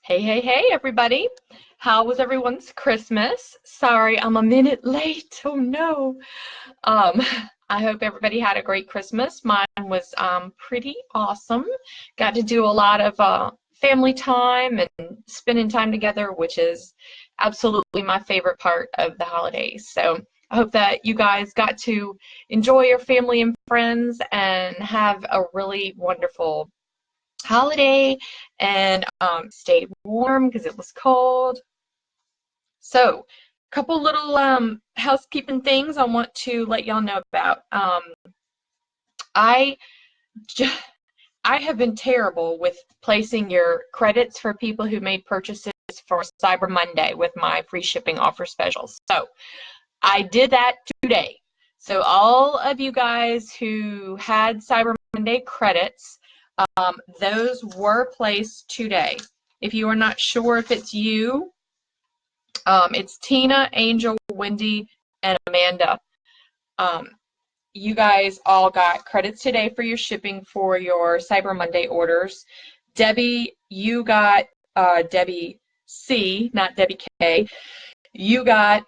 Hey, hey, hey, everybody. How was everyone's Christmas? Sorry, I'm a minute late. Oh no. Um, I hope everybody had a great Christmas. Mine was pretty awesome. Got to do a lot of family time and spending time together, which is absolutely my favorite part of the holidays. So I hope that you guys got to enjoy your family and friends and have a really wonderful holiday and stayed warm because it was cold. So, a couple little housekeeping things I want to let y'all know about. I I have been terrible with placing your credits for people who made purchases for Cyber Monday with my free shipping offer specials. So I did that today. So all of you guys who had Cyber Monday credits, those were placed today. If you are not sure if it's you, it's Tina, Angel, Wendy, and Amanda. You guys all got credits today for your shipping for your Cyber Monday orders. Debbie, you got Debbie C, not Debbie K. You got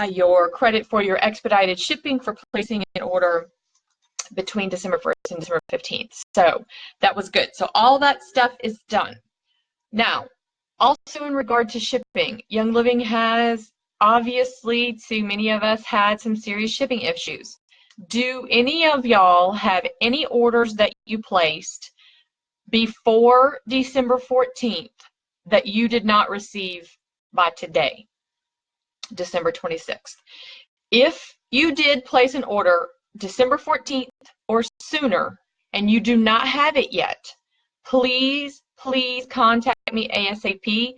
your credit for your expedited shipping for placing an order between December 1st and December 15th. So that was good. So all that stuff is done. Now, also in regard to shipping, Young Living has obviously, to many of us, had some serious shipping issues. Do any of y'all have any orders that you placed before December 14th that you did not receive by today, December 26th? If you did place an order December 14th or sooner and you do not have it yet, please contact me ASAP.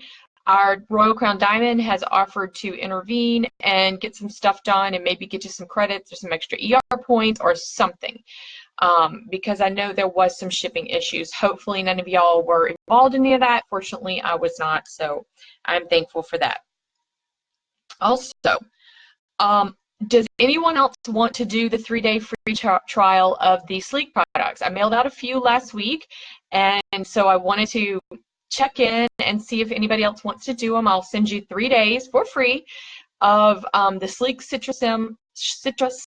Our Royal Crown Diamond has offered to intervene and get some stuff done and maybe get you some credits or some extra ER points or something, because I know there was some shipping issues. Hopefully none of y'all were involved in any of that. Fortunately, I was not, so I'm thankful for that. Also, does anyone else want to do the 3-day free trial of the Sleek products? I mailed out a few last week, and so I wanted to check in and see if anybody else wants to do them. I'll send you 3 days for free of the Sleek Citrus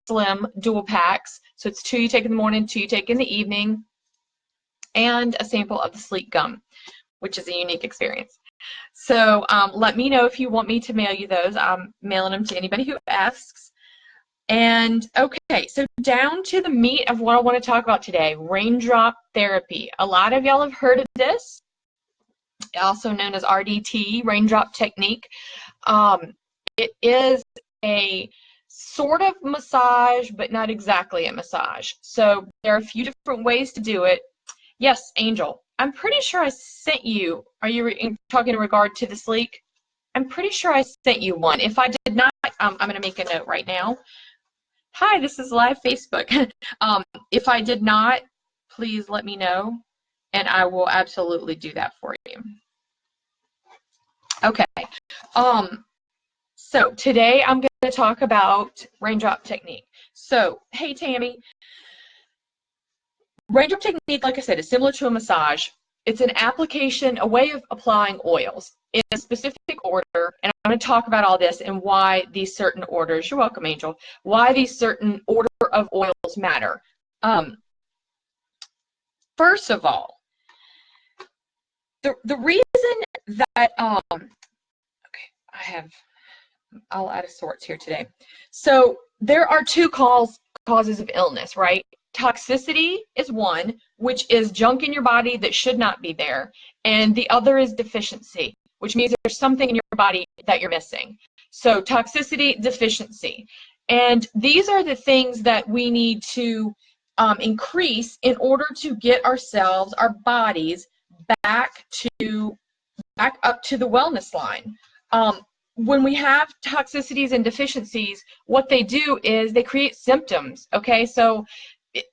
Slim dual packs. So it's 2 you take in the morning, 2 you take in the evening, and a sample of the Sleek gum, which is a unique experience. So let me know if you want me to mail you those. I'm mailing them to anybody who asks. And okay, so down to the meat of what I want to talk about today, Raindrop Therapy. A lot of y'all have heard of this, also known as RDT, Raindrop Technique. It is a sort of massage, but not exactly a massage. So there are a few different ways to do it. Yes, Angel, I'm pretty sure I sent you, are you talking in regard to the Sleek? I'm pretty sure I sent you one. If I did not, I'm going to make a note right now. Hi, this is live Facebook. If I did not, please let me know, and I will absolutely do that for you. Okay. So today I'm going to talk about Raindrop Technique. So, hey, Tammy. Raindrop Technique, like I said, is similar to a massage. It's an application, a way of applying oils in a specific order, and I'm going to talk about all this and why these certain orders, you're welcome, Angel, why these certain order of oils matter. First of all, the reason that, okay, I'm all out of sorts here today. So there are two causes of illness, right? Toxicity is one, which is junk in your body that should not be there, and the other is deficiency, which means there's something in your body that you're missing. So toxicity, deficiency. And these are the things that we need to increase in order to get ourselves, our bodies, back up to the wellness line. When we have toxicities and deficiencies, what they do is they create symptoms, okay? So,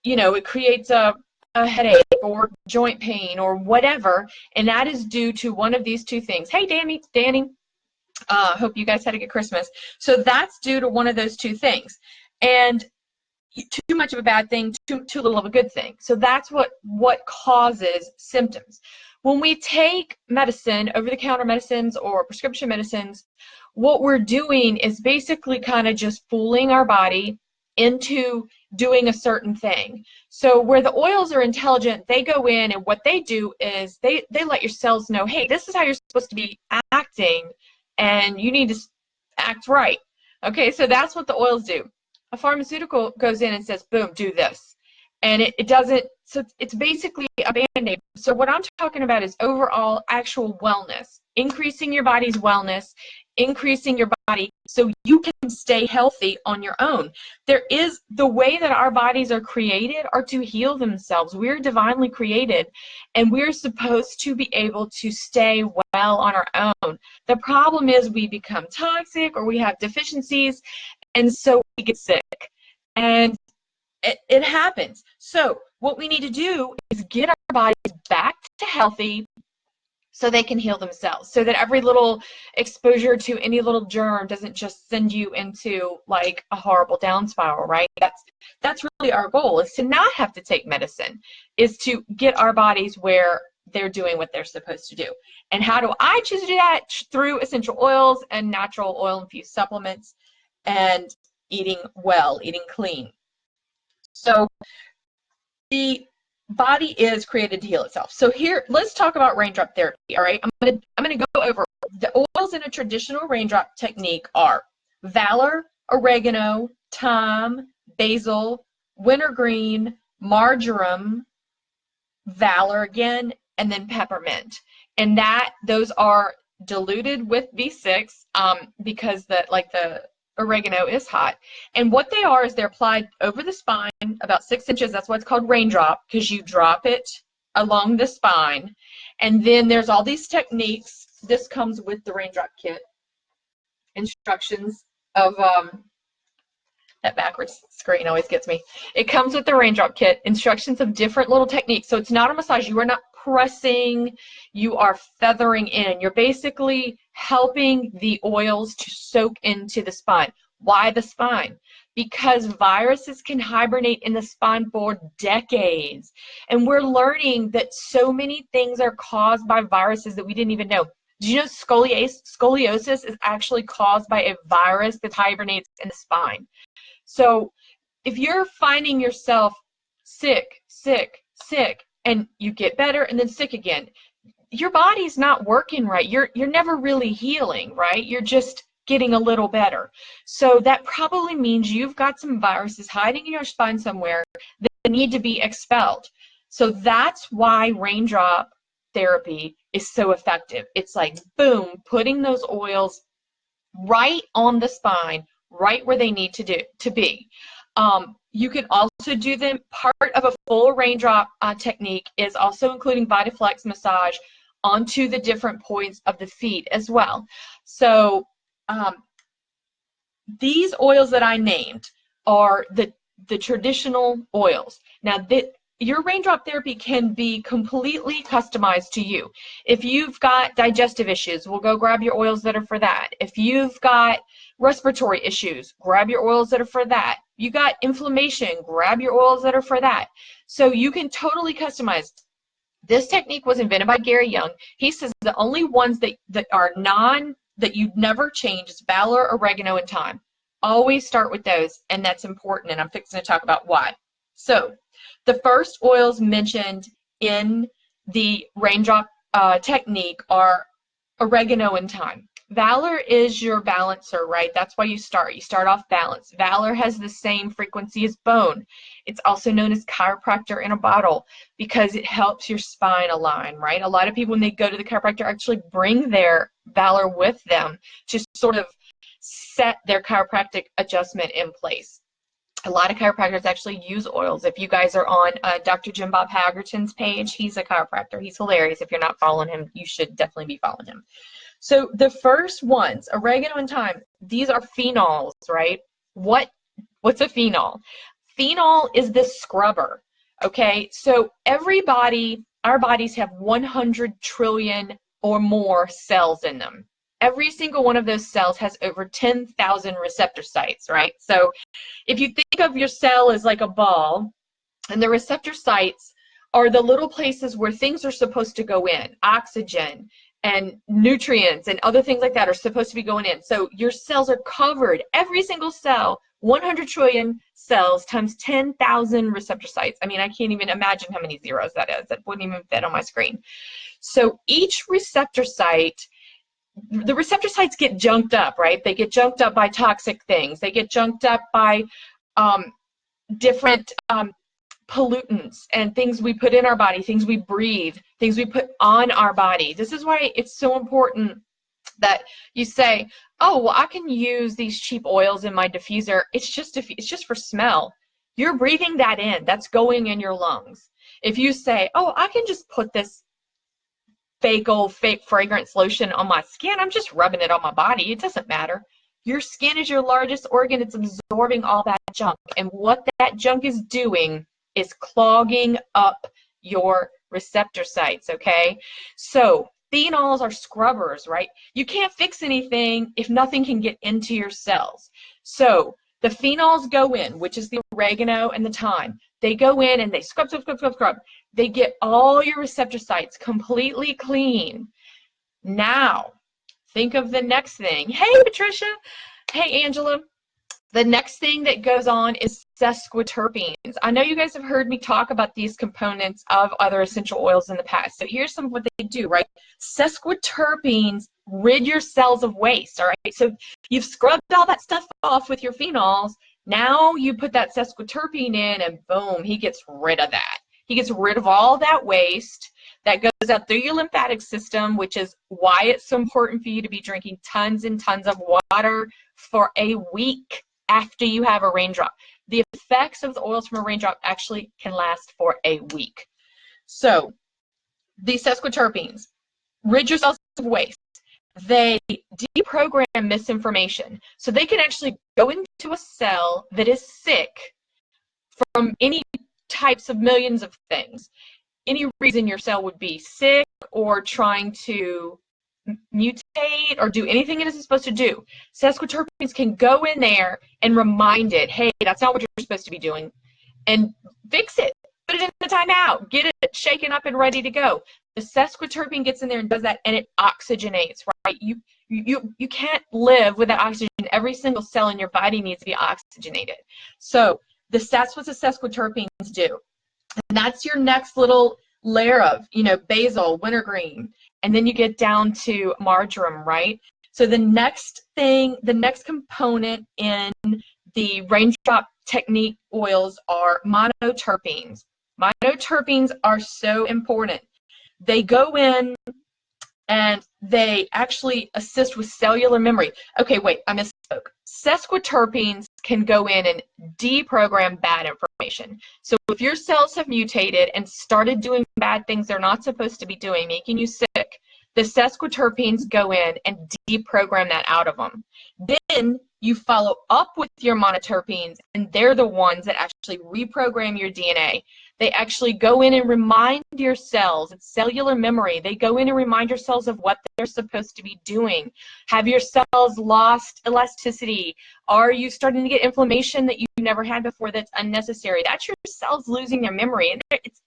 you know, it creates a headache or joint pain or whatever, and that is due to one of these two things. Hey, Danny. Hope you guys had a good Christmas. So that's due to one of those two things. And too much of a bad thing, too little of a good thing. So that's what causes symptoms. when we take medicine, over-the-counter medicines or prescription medicines, what we're doing is basically kind of just fooling our body into doing a certain thing. So where the oils are intelligent, they go in and what they do is they let your cells know, hey, this is how you're supposed to be acting and you need to act right. Okay, so that's what the oils do. A pharmaceutical goes in and says, boom, do this. And it doesn't, so it's basically a band-aid. So what I'm talking about is overall actual wellness, increasing your body's wellness, increasing your body so you can stay healthy on your own. There is, the way that our bodies are created are to heal themselves. We're divinely created and we're supposed to be able to stay well on our own. The problem is we become toxic or we have deficiencies and so we get sick. And it happens. So what we need to do is get our bodies back to healthy so they can heal themselves, so that every little exposure to any little germ doesn't just send you into like a horrible down spiral, right? That's really our goal, is to not have to take medicine, is to get our bodies where they're doing what they're supposed to do. And how do I choose to do that? Through essential oils and natural oil infused supplements and eating well, eating clean. So the body is created to heal itself. So here, let's talk about raindrop therapy. All right, I'm gonna go over the oils in a traditional raindrop technique are valor, oregano, thyme, basil, wintergreen, marjoram, valor again, and then peppermint. And those are diluted with B6 because the oregano is hot. And what they are is they're applied over the spine about 6 inches. That's why it's called raindrop, because you drop it along the spine. And then there's all these techniques. This comes with the raindrop kit. Instructions of that backwards screen always gets me. It comes with the raindrop kit, instructions of different little techniques. So it's not a massage. You are not pressing, you are feathering in. You're basically helping the oils to soak into the spine. Why the spine? Because viruses can hibernate in the spine for decades. And we're learning that so many things are caused by viruses that we didn't even know. Did you know scoliosis is actually caused by a virus that hibernates in the spine? So if you're finding yourself sick, and you get better and then sick again, your body's not working right. You're never really healing, right? You're just getting a little better. So that probably means you've got some viruses hiding in your spine somewhere that need to be expelled. So that's why raindrop therapy is so effective. It's like, boom, putting those oils right on the spine, right where they need to be. You can also do them, part of a full raindrop technique is also including VitaFlex massage onto the different points of the feet as well. So these oils that I named are the traditional oils. Now, your raindrop therapy can be completely customized to you. If you've got digestive issues, we'll go grab your oils that are for that. If you've got respiratory issues, grab your oils that are for that. You got inflammation, grab your oils that are for that. So you can totally customize. This technique was invented by Gary Young. He says the only ones that are that you never change is valor, oregano, and thyme. Always start with those, and that's important, and I'm fixing to talk about why. So the first oils mentioned in the raindrop technique are oregano and thyme. Valor is your balancer, right? That's why you start. You start off balanced. Valor has the same frequency as bone. It's also known as chiropractor in a bottle because it helps your spine align, right? A lot of people, when they go to the chiropractor, actually bring their Valor with them to sort of set their chiropractic adjustment in place. A lot of chiropractors actually use oils. If you guys are on Dr. Jim Bob Hagerton's page, he's a chiropractor. He's hilarious. If you're not following him, you should definitely be following him. So the first ones, oregano and thyme, these are phenols, right? What's a phenol? Phenol is the scrubber, okay? So our bodies have 100 trillion or more cells in them. Every single one of those cells has over 10,000 receptor sites, right? So if you think of your cell as like a ball, and the receptor sites are the little places where things are supposed to go in. Oxygen and nutrients and other things like that are supposed to be going in. So your cells are covered, every single cell, 100 trillion cells times 10,000 receptor sites. I mean, I can't even imagine how many zeros that is. That wouldn't even fit on my screen. So each receptor site, the receptor sites get junked up, right? They get junked up by toxic things. They get junked up by different pollutants and things we put in our body, things we breathe, things we put on our body. This is why it's so important that you say, oh, well, I can use these cheap oils in my diffuser. It's just for smell. You're breathing that in. That's going in your lungs. If you say, oh, I can just put this fake fragrance lotion on my skin, I'm just rubbing it on my body. It doesn't matter. Your skin is your largest organ. It's absorbing all that junk. And what that junk is doing is clogging up your receptor sites, okay? So phenols are scrubbers, right? You can't fix anything if nothing can get into your cells. So the phenols go in, which is the oregano and the thyme. They go in and they scrub. They get all your receptor sites completely clean. Now, think of the next thing. Hey, Patricia. Hey, Angela. The next thing that goes on is sesquiterpenes. I know you guys have heard me talk about these components of other essential oils in the past. So here's some of what they do, right? Sesquiterpenes rid your cells of waste, all right? So you've scrubbed all that stuff off with your phenols. Now you put that sesquiterpene in and boom, he gets rid of that. He gets rid of all that waste that goes out through your lymphatic system, which is why it's so important for you to be drinking tons and tons of water for a week after you have a raindrop. The effects of the oils from a raindrop actually can last for a week. So these sesquiterpenes rid your cells of waste. They deprogram misinformation. So they can actually go into a cell that is sick from any types of millions of things. Any reason your cell would be sick or trying to mutate or do anything it isn't supposed to do. Sesquiterpenes can go in there and remind it, hey, that's not what you're supposed to be doing, and fix it. Put it in the timeout. Get it shaken up and ready to go. The sesquiterpene gets in there and does that, and it oxygenates, right? You can't live without oxygen. Every single cell in your body needs to be oxygenated. So that's what the sesquiterpenes do. And that's your next little layer of, basil, wintergreen, and then you get down to marjoram, right? So the next component in the Raindrop Technique oils are monoterpenes. Monoterpenes are so important. They go in and they actually assist with cellular memory. Okay, wait, I misspoke. Sesquiterpenes can go in and deprogram bad information. So if your cells have mutated and started doing bad things they're not supposed to be doing, making you sick, the sesquiterpenes go in and deprogram that out of them. Then you follow up with your monoterpenes, and they're the ones that actually reprogram your DNA. They actually go in and remind your cells. It's cellular memory. They go in and remind your cells of what they're supposed to be doing. Have your cells lost elasticity? Are you starting to get inflammation that you never had before that's unnecessary? That's your cells losing their memory. And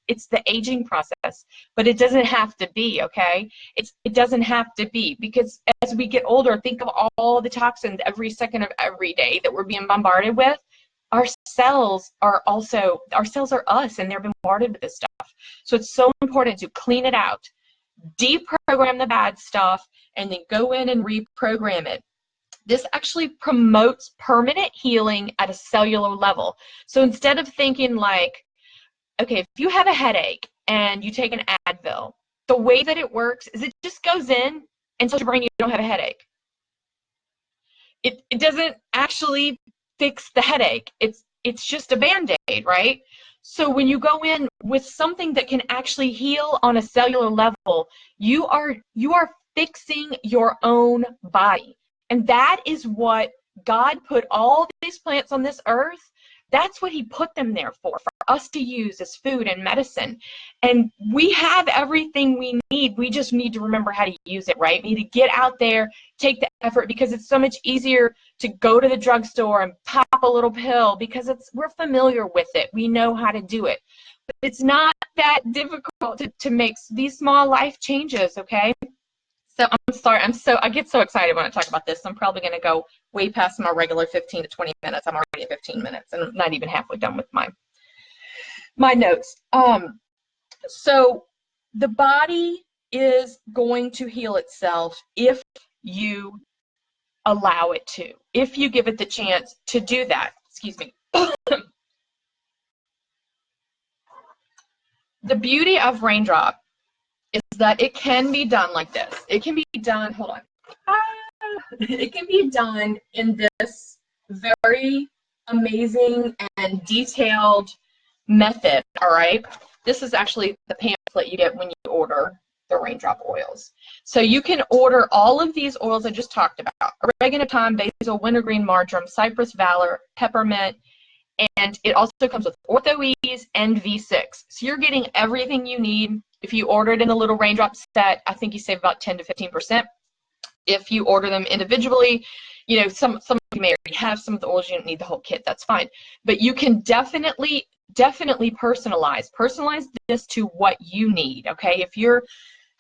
it's the aging process, but it doesn't have to be, okay? It doesn't have to be, because as we get older, think of all the toxins every second of every day that we're being bombarded with. Our cells are us, and they're bombarded with this stuff. So it's so important to clean it out, deprogram the bad stuff, and then go in and reprogram it. This actually promotes permanent healing at a cellular level. So instead of thinking like, okay, if you have a headache and you take an Advil, the way that it works is it just goes in and tells your brain you don't have a headache. It doesn't actually fix the headache. It's just a Band-Aid, right? So when you go in with something that can actually heal on a cellular level, you are fixing your own body. And that is what God put all these plants on this earth. That's what he put them there for us to use as food and medicine. And we have everything we need. We just need to remember how to use it, right? We need to get out there, take the effort, because it's so much easier to go to the drugstore and pop a little pill because we're familiar with it. We know how to do it. But it's not that difficult to make these small life changes, okay? So I'm sorry, I get so excited when I talk about this. I'm probably going to go way past my regular 15 to 20 minutes. I'm already at 15 minutes and I'm not even halfway done with my notes. So the body is going to heal itself if you allow it to, if you give it the chance to do that. Excuse me. The beauty of Raindrop is that it can be done like this. It can be done, hold on. It can be done in this very amazing and detailed method, all right? This is actually the pamphlet you get when you order the Raindrop oils. So you can order all of these oils I just talked about: oregano, thyme, basil, wintergreen, marjoram, cypress, valor, peppermint, and it also comes with ortho-ease and V6. So you're getting everything you need. If you order it in the little Raindrop set, I think you save about 10 to 15%. If you order them individually, you know, some of you may already have some of the oils, you don't need the whole kit, that's fine. But you can definitely personalize this to what you need, okay? If you're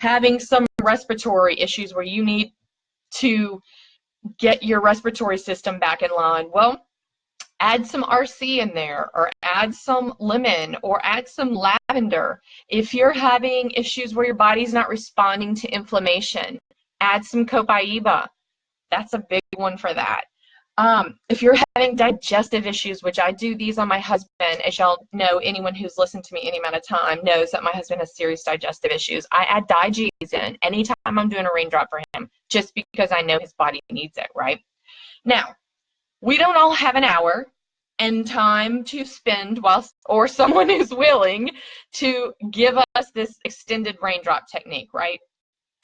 having some respiratory issues where you need to get your respiratory system back in line, well, add some RC in there, or add some lemon, or add some lavender. If you're having issues where your body's not responding to inflammation, add some copaiba. That's a big one for that. If you're having digestive issues, which I do these on my husband, as y'all know, anyone who's listened to me any amount of time knows that my husband has serious digestive issues. I add Digees in anytime I'm doing a Raindrop for him, just because I know his body needs it, right? Now, we don't all have an hour and time to spend or someone who's willing to give us this extended Raindrop technique, right?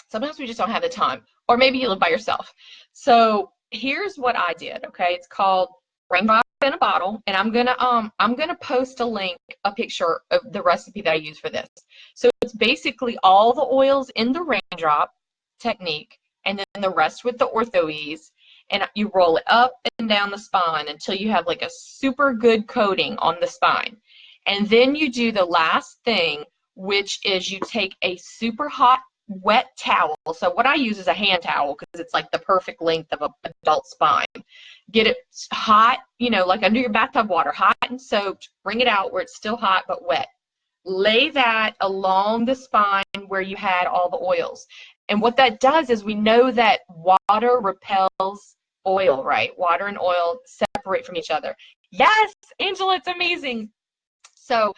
Sometimes we just don't have the time, or maybe you live by yourself. So here's what I did, okay? It's called Raindrop in a Bottle, and I'm gonna post a picture of the recipe that I use for this. So it's basically all the oils in the Raindrop technique, and then the rest with the ortho-ease, and you roll it up and down the spine until you have like a super good coating on the spine. And then you do the last thing, which is you take a super hot wet towel. So what I use is a hand towel because it's like the perfect length of an adult spine. Get it hot, you know, like under your bathtub water, hot and soaked. Bring it out where it's still hot but wet. Lay that along the spine where you had all the oils. And what that does is, we know that water repels oil, right? Water and oil separate from each other. Yes, Angela, it's amazing. So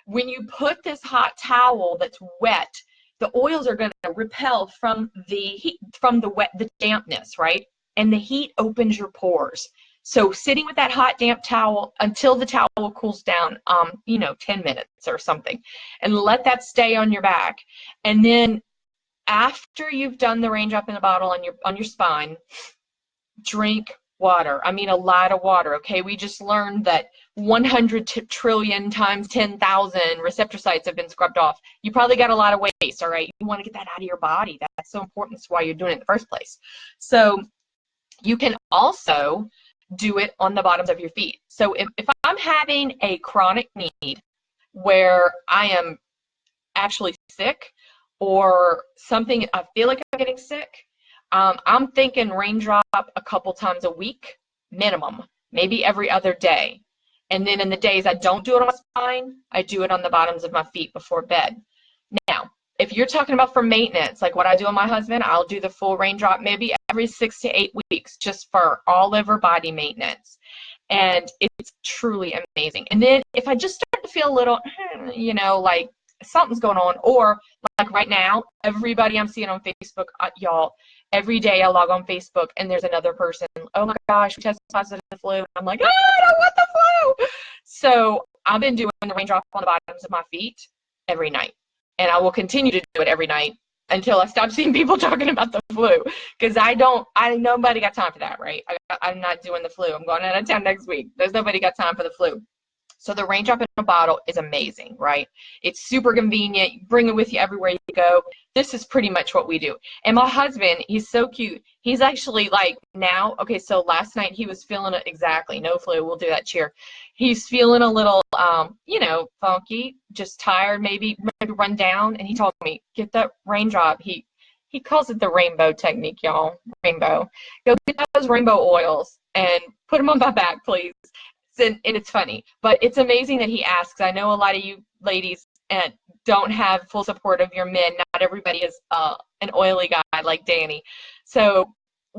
when you put this hot towel that's wet, the oils are going to repel from the heat, from the dampness, right? And the heat opens your pores. So sitting with that hot, damp towel until the towel cools down, 10 minutes or something, and let that stay on your back. And then after you've done the Raindrop in a Bottle on your spine, drink water. I mean, a lot of water, okay? We just learned that 100 trillion times 10,000 receptor sites have been scrubbed off. You probably got a lot of waste, all right? You want to get that out of your body. That's so important. That's why you're doing it in the first place. So you can also do it on the bottoms of your feet. So if I'm having a chronic need where I am actually sick, or something, I feel like I'm getting sick, I'm thinking Raindrop a couple times a week, minimum, maybe every other day. And then in the days I don't do it on my spine, I do it on the bottoms of my feet before bed. Now, if you're talking about for maintenance, like what I do on my husband, I'll do the full Raindrop maybe every 6 to 8 weeks, just for all over body maintenance. And it's truly amazing. And then if I just start to feel a little, like something's going on, or like right now, everybody I'm seeing on Facebook, y'all, every day I log on Facebook and there's another person, oh my gosh, we tested positive for the flu. I'm like, I don't want the flu. So I've been doing the Raindrop on the bottoms of my feet every night. And I will continue to do it every night until I stop seeing people talking about the flu. Because nobody got time for that, right? I'm not doing the flu. I'm going out of town next week. There's nobody got time for the flu. So the Raindrop in a bottle is amazing, right? It's super convenient. You bring it with you everywhere you go. This is pretty much what we do. And my husband, he's so cute. He's actually like now, okay, so last night he was feeling it exactly. No flu. We'll do that cheer. He's feeling a little, you know, funky, just tired, maybe run down. And he told me, get that Raindrop. He calls it the rainbow technique, y'all. Rainbow. Go get those rainbow oils and put them on my back, please. And it's funny, but it's amazing that he asks. I know a lot of you ladies don't have full support of your men. Not everybody is an oily guy like Danny. So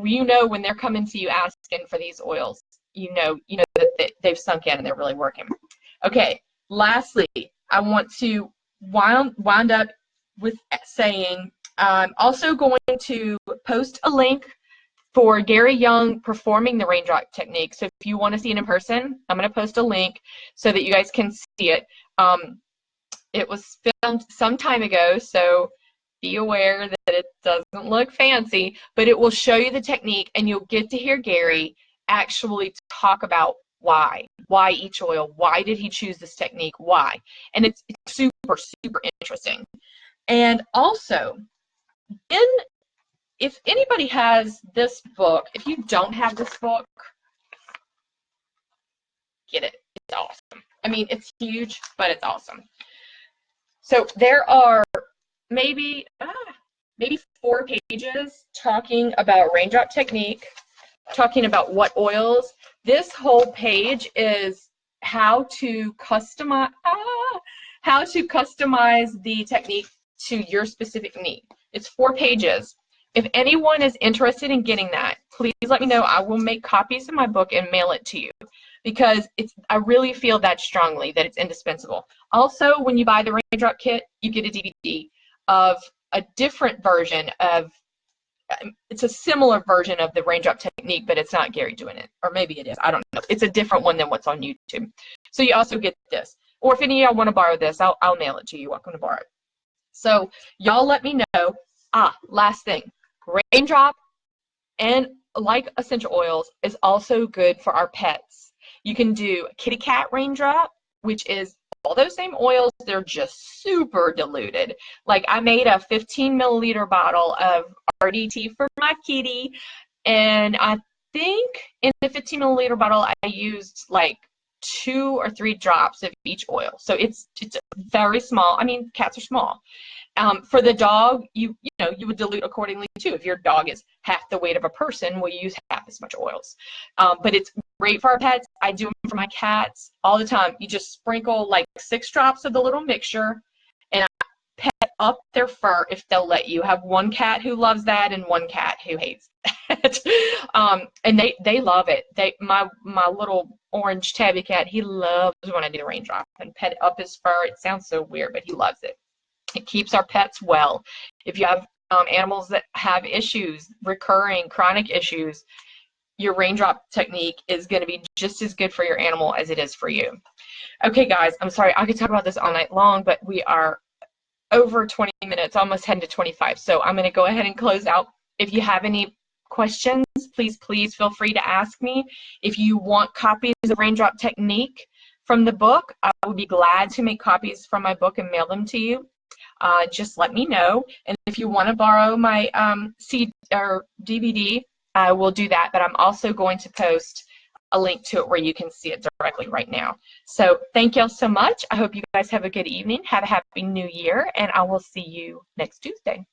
you know when they're coming to you asking for these oils, you know that they've sunk in and they're really working. Okay, lastly, I want to wind up with saying I'm also going to post a link for Gary Young performing the Raindrop Technique. So if you want to see it in person, I'm going to post a link so that you guys can see it. It was filmed some time ago, so be aware that it doesn't look fancy, but it will show you the technique, and you'll get to hear Gary actually talk about why each oil, why did he choose this technique, why. And it's super, super interesting. And also, if anybody has this book, if you don't have this book, get it. It's awesome. I mean, it's huge, but it's awesome. So there are maybe 4 pages talking about Raindrop Technique, talking about what oils. This whole page is how to customize the technique to your specific need. It's 4 pages. If anyone is interested in getting that, please let me know. I will make copies of my book and mail it to you because I really feel that strongly that it's indispensable. Also, when you buy the Raindrop kit, you get a DVD of a different version of, it's a similar version of the Raindrop Technique, but it's not Gary doing it. Or maybe it is. I don't know. It's a different one than what's on YouTube. So you also get this. Or if any of y'all want to borrow this, I'll mail it to you. You're welcome to borrow it. So y'all let me know. Last thing. Raindrop, and like essential oils, is also good for our pets. You can do kitty cat Raindrop, which is all those same oils. They're just super diluted. Like I made a 15 milliliter bottle of RDT for my kitty, and I think in the 15 milliliter bottle I used like 2 or 3 drops of each oil. So it's very small. I mean, cats are small. For the dog, you would dilute accordingly too. If your dog is half the weight of a person, we'll use half as much oils. But it's great for our pets. I do them for my cats all the time. You just sprinkle like 6 drops of the little mixture and pet up their fur if they'll let you. Have one cat who loves that and one cat who hates that. And they love it. My little orange tabby cat, he loves when I do the Raindrop and pet up his fur. It sounds so weird, but he loves it. It keeps our pets well. If you have animals that have issues, recurring chronic issues, your Raindrop technique is going to be just as good for your animal as it is for you. Okay, guys, I'm sorry. I could talk about this all night long, but we are over 20 minutes, almost heading to 25. So I'm going to go ahead and close out. If you have any questions, please feel free to ask me. If you want copies of Raindrop Technique from the book, I would be glad to make copies from my book and mail them to you. Just let me know. And if you want to borrow my CD or DVD, I will do that. But I'm also going to post a link to it where you can see it directly right now. So thank y'all so much. I hope you guys have a good evening. Have a happy new year, and I will see you next Tuesday.